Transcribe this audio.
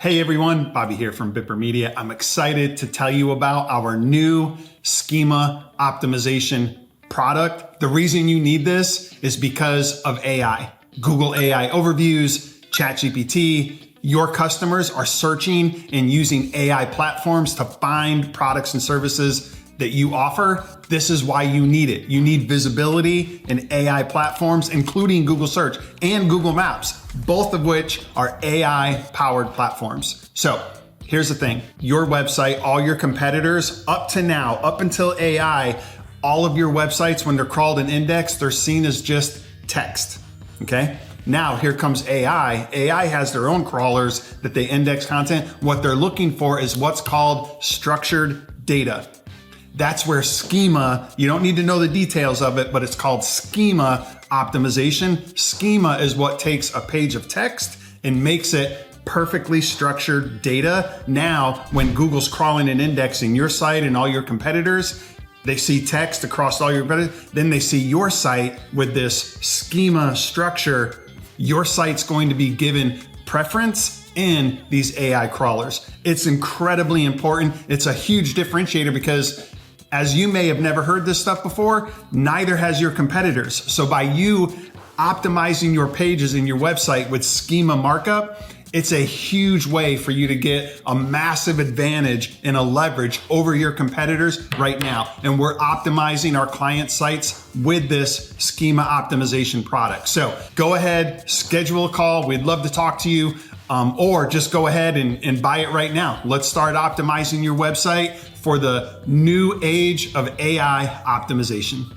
Hey everyone, Bobby here from Bipper Media. I'm excited to tell you about our new schema optimization product. The reason you need this is because of AI. Google AI overviews, ChatGPT. Your customers are searching and using AI platforms to find products and services that you offer. This is why you need it. You need visibility in AI platforms, including Google Search and Google Maps, both of which are AI-powered platforms. So here's the thing. Your website, all your competitors, up to now, up until AI, all of your websites, when they're crawled and indexed, they're seen as just text, okay? Now here comes AI. AI has their own crawlers that they index content. What they're looking for is what's called structured data. That's where schema, you don't need to know the details of it, but it's called schema optimization. Schema is what takes a page of text and makes it perfectly structured data. Now, when Google's crawling and indexing your site and all your competitors, they see text across all your competitors, then they see your site with this schema structure. Your site's going to be given preference in these AI crawlers. It's incredibly important. It's a huge differentiator because as you may have never heard this stuff before, neither has your competitors. So by you optimizing your pages in your website with Schema Markup, it's a huge way for you to get a massive advantage and a leverage over your competitors right now. And we're optimizing our client sites with this schema optimization product. So go ahead, schedule a call. We'd love to talk to you. Or just go ahead and buy it right now. Let's start optimizing your website for the new age of AI optimization.